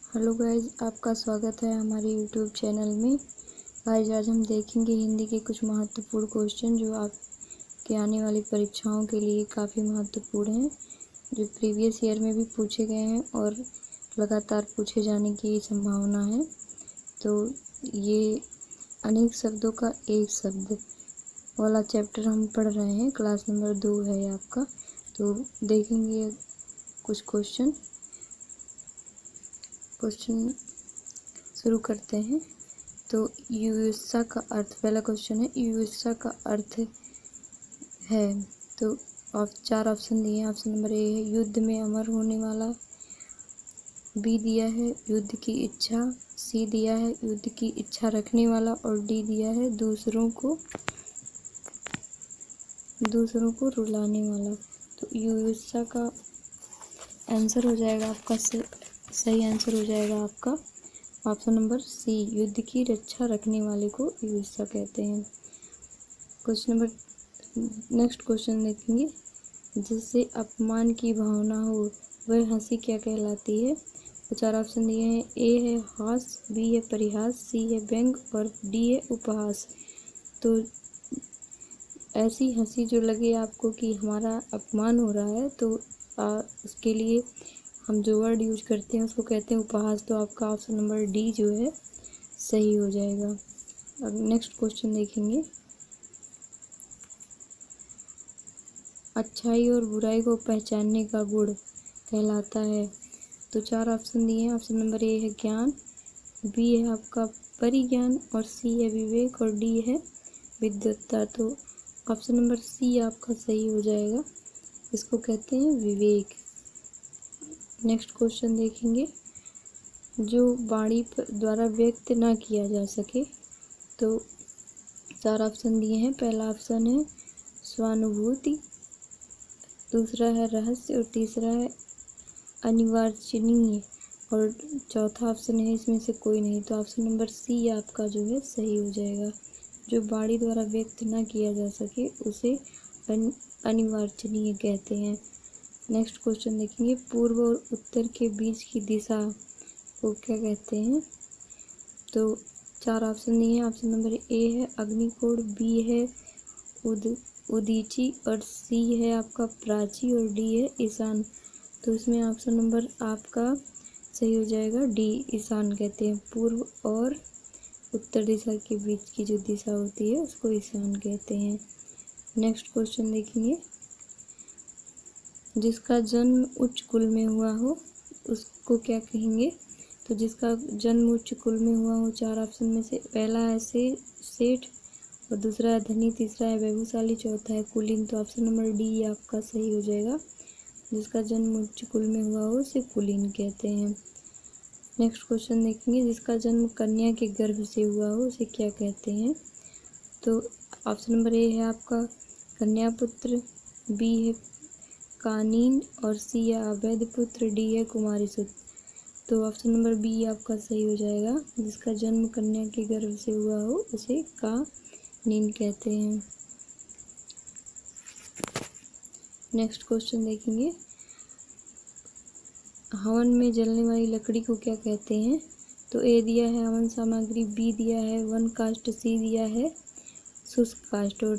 Hello guys, आपका स्वागत है हमारे यूट्यूब चैनल में। गाइज, आज हम देखेंगे हिंदी के कुछ महत्वपूर्ण क्वेश्चन जो आपके आने वाली परीक्षाओं के लिए काफ़ी महत्वपूर्ण हैं, जो प्रीवियस ईयर में भी पूछे गए हैं और लगातार पूछे जाने की संभावना है। तो ये अनेक शब्दों का एक शब्द वाला चैप्टर हम पढ़ रहे हैं, क्लास नंबर 2 है आपका। तो देखेंगे कुछ क्वेश्चन शुरू करते हैं। तो युयुत्सा का अर्थ, पहला क्वेश्चन है युयुत्सा का अर्थ है। तो चार ऑप्शन दिए हैं। ऑप्शन नंबर ए है युद्ध में अमर होने वाला, बी दिया है युद्ध की इच्छा, सी दिया है युद्ध की इच्छा रखने वाला और डी दिया है दूसरों को रुलाने वाला। तो युयुत्सा का आंसर हो जाएगा आपका, सही आंसर हो जाएगा आपका ऑप्शन नंबर सी, युद्ध की रक्षा रखने वाले को युयुत्सा कहते हैं। नेक्स्ट क्वेश्चन देखेंगे। जिससे अपमान की भावना हो वह हंसी क्या कहलाती है। तो चार ऑप्शन दिए हैं। ए है हास्य, बी है परिहास, सी है व्यंग और डी है उपहास। तो ऐसी हंसी जो लगे आपको कि हमारा अपमान हो रहा है, तो उसके लिए हम जो वर्ड यूज करते हैं उसको कहते हैं उपहास। तो आपका ऑप्शन नंबर डी जो है सही हो जाएगा। अब नेक्स्ट क्वेश्चन देखेंगे। अच्छाई और बुराई को पहचानने का गुण कहलाता है। तो चार ऑप्शन दिए हैं। ऑप्शन नंबर ए है ज्ञान, बी है आपका परिज्ञान और सी है विवेक और डी है विद्वत्ता। तो ऑप्शन नंबर सी आपका सही हो जाएगा, इसको कहते हैं विवेक। नेक्स्ट क्वेश्चन देखेंगे। जो वाणी द्वारा व्यक्त ना किया जा सके। तो चार ऑप्शन दिए हैं। पहला ऑप्शन है स्वानुभूति, दूसरा है रहस्य और तीसरा है अनिर्वचनीय और चौथा ऑप्शन है इसमें से कोई नहीं। तो ऑप्शन नंबर सी आपका जो है सही हो जाएगा। जो वाणी द्वारा व्यक्त ना किया जा सके उसे अनिर्वचनीय कहते हैं। नेक्स्ट क्वेश्चन देखेंगे। पूर्व और उत्तर के बीच की दिशा को क्या कहते हैं। तो चार ऑप्शन दिए हैं। ऑप्शन नंबर ए है अग्निकोण, बी है उदीची और सी है आपका प्राची और डी है ईशान। तो इसमें ऑप्शन नंबर आपका सही हो जाएगा डी, ईशान कहते हैं। पूर्व और उत्तर दिशा के बीच की जो दिशा होती है उसको ईशान कहते हैं। नेक्स्ट क्वेश्चन देखेंगे। जिसका जन्म उच्च कुल में हुआ हो उसको क्या कहेंगे। तो जिसका जन्म उच्च कुल में हुआ हो, चार ऑप्शन में से पहला है सेठ और दूसरा है धनी, तीसरा है वैभवशाली, चौथा है कुलीन। तो ऑप्शन नंबर डी आपका सही हो जाएगा। जिसका जन्म उच्च कुल में हुआ हो उसे कुलीन कहते हैं। नेक्स्ट क्वेश्चन देखेंगे। जिसका जन्म कन्या के गर्भ से हुआ हो उसे क्या कहते हैं। तो ऑप्शन नंबर ए है आपका कन्या पुत्र, बी है कानीन और सी है अवैध पुत्र, डी है कुमारी सुत। तो ऑप्शन नंबर बी आपका सही हो जाएगा। जिसका जन्म कन्या के गर्भ से हुआ हो उसे कानीन कहते हैं। नेक्स्ट क्वेश्चन देखेंगे। हवन में जलने वाली लकड़ी को क्या कहते हैं। तो ए दिया है हवन सामग्री, बी दिया है वन काष्ठ, सी दिया है शुष्क काष्ठ और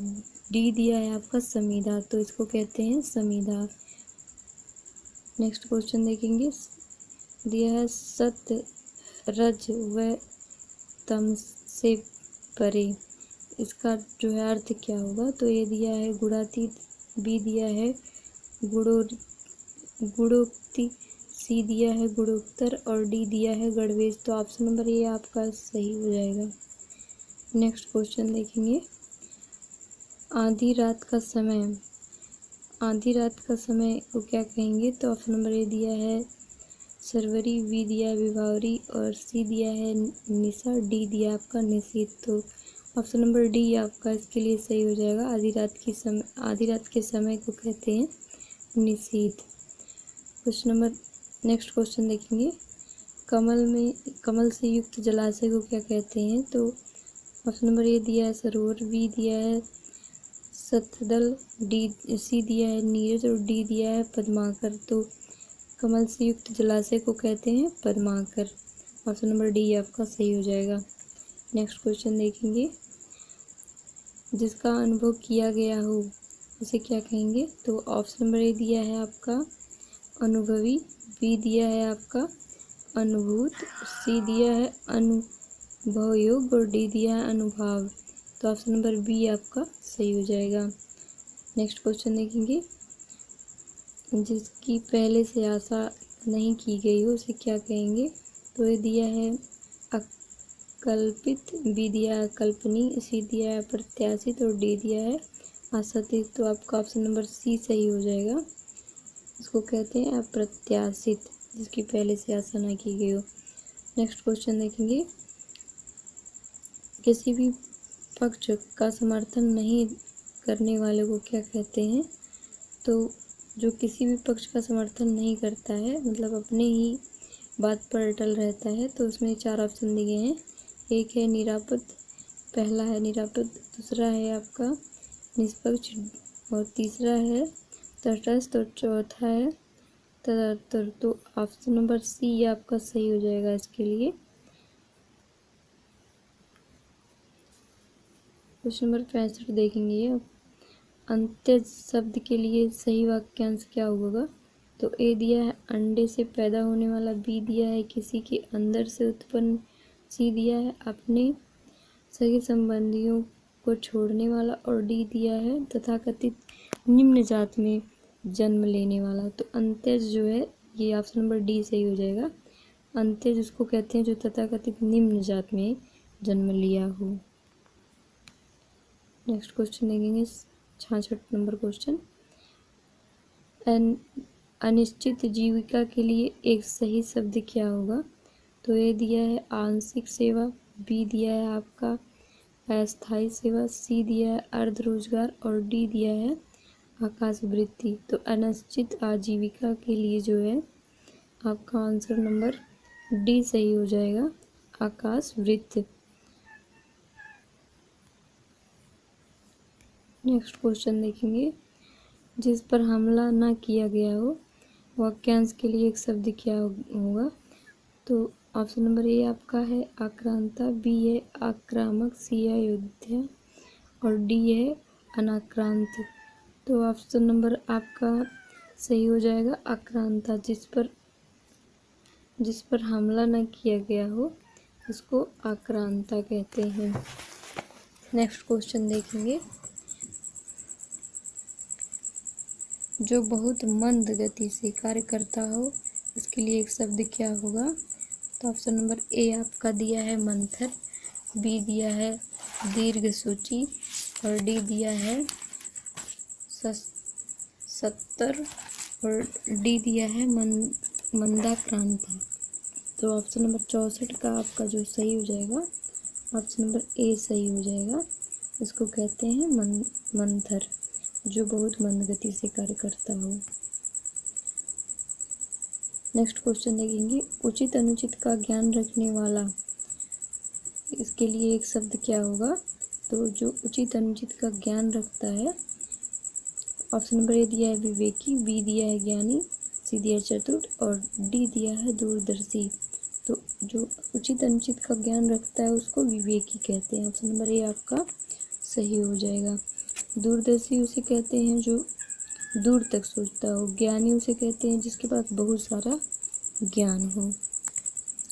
डी दिया है आपका समीधा। तो इसको कहते हैं समीधा। नेक्स्ट क्वेश्चन देखेंगे। दिया है सत्य, रज व तम से परे, इसका जो है अर्थ क्या होगा। तो ये दिया है गुणातीत, बी दिया है गुणोक्ति, सी दिया है गुणोत्तर और डी दिया है गणवेश। तो ऑप्शन नंबर ए आपका सही हो जाएगा। नेक्स्ट क्वेश्चन देखेंगे। आधी रात का समय को क्या कहेंगे। तो ऑप्शन नंबर ए दिया है सरवरी, बी दिया है विभावरी और सी दिया है निशा, डी दिया आपका निशीथ। तो ऑप्शन नंबर डी आपका इसके लिए सही हो जाएगा। आधी रात के समय को कहते हैं निशीथ। नेक्स्ट क्वेश्चन देखेंगे। कमल से युक्त जलाशय को क्या कहते हैं। तो ऑप्शन नंबर ए दिया है सरोवर, बी दिया है सतदल, डी सी दिया है नीरज और डी दिया है पद्माकर। तो कमल से युक्त जलाशय को कहते हैं पद्माकर। ऑप्शन नंबर डी आपका सही हो जाएगा। नेक्स्ट क्वेश्चन देखेंगे, जिसका अनुभव किया गया हो उसे क्या कहेंगे? तो ऑप्शन नंबर ए दिया है आपका अनुभवी, बी दिया है आपका अनुभूत, सी दिया है अनुभवयोग और डी दिया है अनुभाव। तो ऑप्शन नंबर बी आपका सही हो जाएगा। नेक्स्ट क्वेश्चन देखेंगे, जिसकी पहले से आशा नहीं की गई हो उसे क्या कहेंगे? तो ये दिया है अकल्पित, बी दिया है अकल्पनीय, सी दिया है अप्रत्याशित और डी दिया है आशातीत। तो आपका ऑप्शन नंबर सी सही हो जाएगा। इसको कहते हैं अप्रत्याशित, जिसकी पहले से आशा ना की गई हो। नेक्स्ट क्वेश्चन देखेंगे, किसी भी पक्ष का समर्थन नहीं करने वाले को क्या कहते हैं? तो जो किसी भी पक्ष का समर्थन नहीं करता है, मतलब अपने ही बात पर अटल रहता है, तो उसमें 4 ऑप्शन दिए हैं। एक है निरापद, पहला है निरापद, दूसरा है आपका निष्पक्ष और तीसरा है तटस्थ और चौथा है तदर्थ। तो ऑप्शन नंबर सी आपका सही हो जाएगा इसके लिए। क्वेश्चन नंबर 65 देखेंगे अब, अंत्य शब्द के लिए सही वाक्यांश क्या होगा? तो ए दिया है अंडे से पैदा होने वाला, बी दिया है किसी के अंदर से उत्पन्न, सी दिया है अपने सगे संबंधियों को छोड़ने वाला और डी दिया है तथाकथित निम्न जात में जन्म लेने वाला। तो अंत्यज जो है ये ऑप्शन नंबर डी सही हो जाएगा। अंत्यज उसको कहते हैं जो तथाकथित निम्न जात में जन्म लिया हो। नेक्स्ट क्वेश्चन देखेंगे 66 नंबर क्वेश्चन, अनिश्चित जीविका के लिए एक सही शब्द क्या होगा? तो ये दिया है आंशिक सेवा, बी दिया है आपका अस्थायी सेवा, सी दिया है अर्ध रोजगार और डी दिया है आकाश वृत्ति। तो अनिश्चित आजीविका के लिए जो है आपका आंसर नंबर डी सही हो जाएगा, आकाश वृत्ति। नेक्स्ट क्वेश्चन देखेंगे, जिस पर हमला ना किया गया हो वाक्यांश के लिए एक शब्द क्या होगा? तो ऑप्शन नंबर ए आपका है आक्रांता, बी है आक्रामक, सी है अयोध्या और डी है अनाक्रांत। तो ऑप्शन नंबर आपका सही हो जाएगा आक्रांता, जिस पर हमला न किया गया हो उसको आक्रांता कहते हैं। नेक्स्ट क्वेश्चन देखेंगे, जो बहुत मंद गति से कार्य करता हो इसके लिए एक शब्द क्या होगा? तो ऑप्शन नंबर ए आपका दिया है मंथर, बी दिया है दीर्घ सूची और डी दिया है सत्तर और डी दिया है मंदाक्रांता। तो ऑप्शन नंबर 64 का आपका जो सही हो जाएगा ऑप्शन नंबर ए सही हो जाएगा। इसको कहते हैं मंथर, जो बहुत मंद गति से कार्य करता हो। नेक्स्ट क्वेश्चन देखेंगे, उचित अनुचित का ज्ञान रखने वाला, इसके लिए एक शब्द क्या होगा? तो जो उचित अनुचित का ज्ञान रखता है, ऑप्शन नंबर ए दिया है विवेकी, बी दिया है ज्ञानी, सी दिया है चतुर और डी दिया है दूरदर्शी। तो जो उचित अनुचित का ज्ञान रखता है उसको विवेकी कहते हैं। ऑप्शन नंबर ए आपका सही हो जाएगा। दूरदर्शी उसे कहते हैं जो दूर तक सोचता हो, ज्ञानी उसे कहते हैं जिसके पास बहुत सारा ज्ञान हो।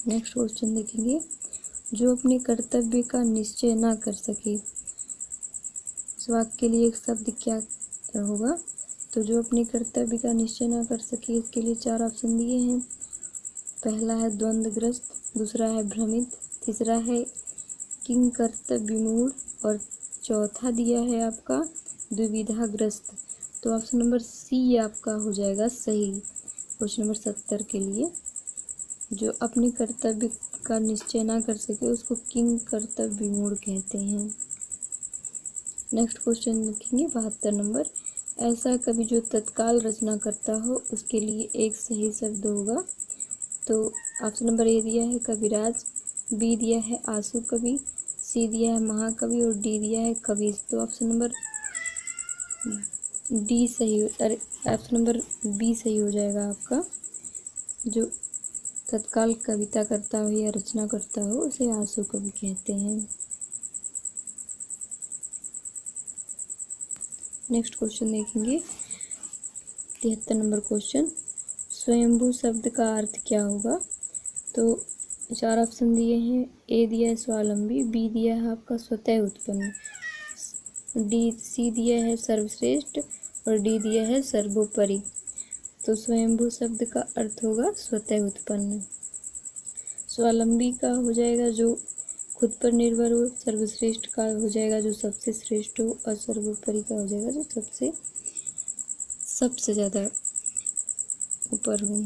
नेक्स्ट क्वेश्चन देखेंगे, जो अपने कर्तव्य का निश्चय ना कर सके, इस वाक्य के लिए एक शब्द क्या होगा? तो जो अपने कर्तव्य का निश्चय ना कर सके इसके लिए 4 ऑप्शन दिए हैं। पहला है द्वंद्वग्रस्त, दूसरा है भ्रमित, तीसरा है किंग कर्तव्य विमूढ़ और चौथा दिया है आपका दुविधाग्रस्त। तो ऑप्शन नंबर सी आपका हो जाएगा सही क्वेश्चन नंबर 70 के लिए। जो अपने कर्तव्य का निश्चय ना कर सके उसको किंग कर्तव्य विमूढ़ कहते हैं। नेक्स्ट क्वेश्चन लिखेंगे 72 नंबर, ऐसा कवि जो तत्काल रचना करता हो उसके लिए एक सही शब्द होगा। तो ऑप्शन नंबर ए दिया है कविराज, बी दिया है आंसू कवि, सी दिया है महाकवि और डी दिया है कवि। तो ऑप्शन नंबर डी सही, ऑप्शन नंबर बी सही हो जाएगा आपका। जो तत्काल कविता करता हो या रचना करता हो उसे आशु कवि कहते हैं। नेक्स्ट क्वेश्चन देखेंगे 73 नंबर क्वेश्चन, स्वयंभू शब्द का अर्थ क्या होगा। तो 4 ऑप्शन दिए हैं। ए दिया है स्वावलंबी, बी दिया है आपका स्वतः उत्पन्न, सी दिया है सर्वश्रेष्ठ और डी दिया है सर्वोपरि। तो स्वयंभू शब्द का अर्थ होगा स्वतः उत्पन्न। स्वावलंबी का हो जाएगा जो खुद पर निर्भर हो, सर्वश्रेष्ठ का हो जाएगा जो सबसे श्रेष्ठ हो, और सर्वोपरि का हो जाएगा जो सबसे ज़्यादा ऊपर हो।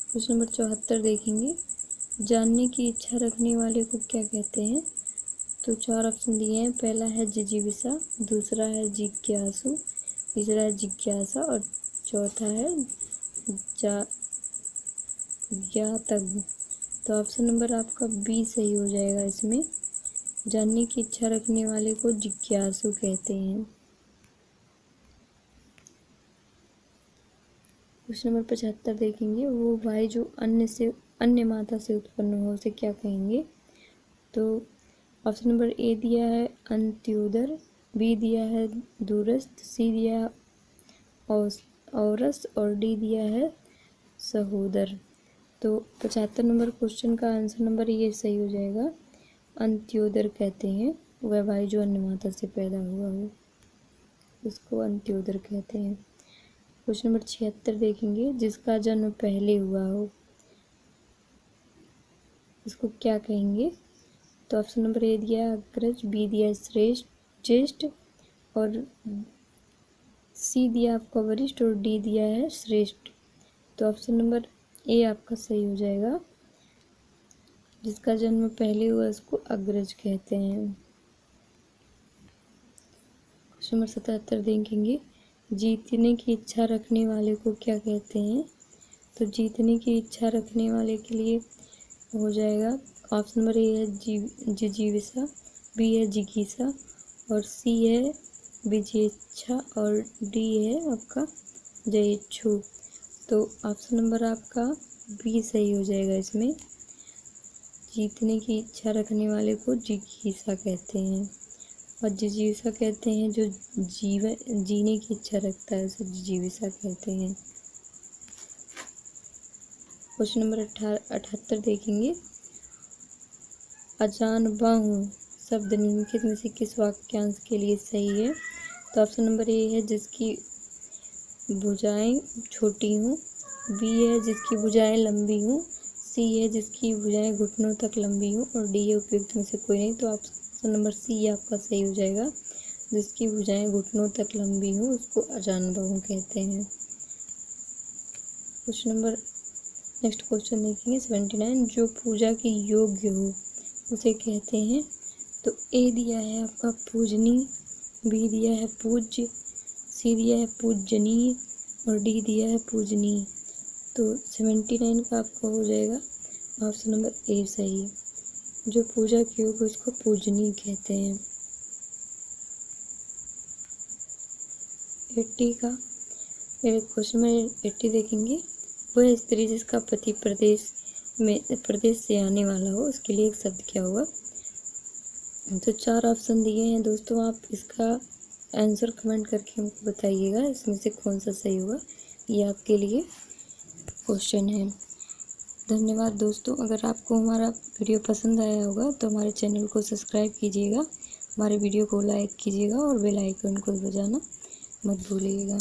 क्वेश्चन नंबर 74 देखेंगे, जानने की इच्छा रखने वाले को क्या कहते हैं। तो 4 ऑप्शन दिए हैं। पहला है जिजीविषा, दूसरा है जिज्ञासु, तीसरा है जिज्ञासा और चौथा है ज्ञातव्य। तो ऑप्शन नंबर आपका बी सही हो जाएगा। इसमें जानने की इच्छा रखने वाले को जिज्ञासु कहते हैं। क्वेश्चन नंबर 75 देखेंगे, वो भाई जो अन्य माता से उत्पन्न हो उसे क्या कहेंगे। तो ऑप्शन नंबर ए दिया है अंत्योदर, बी दिया है दूरस्थ, सी दिया है औरस और डी दिया है सहोदर। तो 75 नंबर क्वेश्चन का आंसर नंबर ये सही हो जाएगा। अंत्योदर कहते हैं वह भाई जो अन्य माता से पैदा हुआ हो, उसको अंत्योदर कहते हैं। क्वेश्चन नंबर 76 देखेंगे, जिसका जन्म पहले हुआ हो उसको क्या कहेंगे। तो ऑप्शन नंबर ए दिया अग्रज, बी दिया श्रेष्ठ ज्येष्ठ और सी दिया आपका वरिष्ठ और डी दिया है श्रेष्ठ। तो ऑप्शन नंबर ए आपका सही हो जाएगा। जिसका जन्म पहले हुआ उसको अग्रज कहते हैं। क्वेश्चन नंबर 77 देखेंगे, जीतने की इच्छा रखने वाले को क्या कहते हैं। तो जीतने की इच्छा रखने वाले के लिए हो जाएगा ऑप्शन नंबर ए है जिजीविषा, बी है जिज्ञासा और सी है विजेच्छा और डी है आपका जयेच्छु। तो ऑप्शन नंबर आपका बी सही हो जाएगा। इसमें जीतने की इच्छा रखने वाले को जिज्ञासा कहते हैं और जिजीविषा कहते हैं जो जीने की इच्छा रखता है उसे जिजीविषा कहते हैं। क्वेश्चन नंबर 78 देखेंगे, अजानबाहु शब्द निम्नलिखित में से किस वाक्यांश के लिए सही है। तो ऑप्शन नंबर ए है जिसकी भुजाएं छोटी हों, बी है जिसकी भुजाएं लंबी हों, सी है जिसकी भुजाएं घुटनों तक लंबी हों और डी है उपयुक्त में से कोई नहीं। तो ऑप्शन नंबर सी आपका सही हो जाएगा। जिसकी भुजाएं घुटनों तक लंबी हों उसको अजानबाहु कहते हैं। क्वेश्चन नंबर नेक्स्ट क्वेश्चन देखेंगे 79, जो पूजा के योग्य हो उसे कहते हैं। तो ए दिया है आपका पूजनी, बी दिया है पूज्य, सी दिया है पूजनीय और डी दिया है पूजनीय। तो 79 का आपका हो जाएगा ऑप्शन नंबर ए सही। जो पूजा के योग्य उसको पूजनीय कहते हैं। 80 का क्वेश्चन में 80 देखेंगे, वह स्त्री जिसका पति प्रदेश से आने वाला हो उसके लिए एक शब्द क्या होगा। तो 4 ऑप्शन दिए हैं दोस्तों, आप इसका आंसर कमेंट करके हमको बताइएगा इसमें से कौन सा सही होगा। ये आपके लिए क्वेश्चन है। धन्यवाद दोस्तों। अगर आपको हमारा वीडियो पसंद आया होगा तो हमारे चैनल को सब्सक्राइब कीजिएगा, हमारे वीडियो को लाइक कीजिएगा और बेल आइकन को बजाना मत भूलिएगा।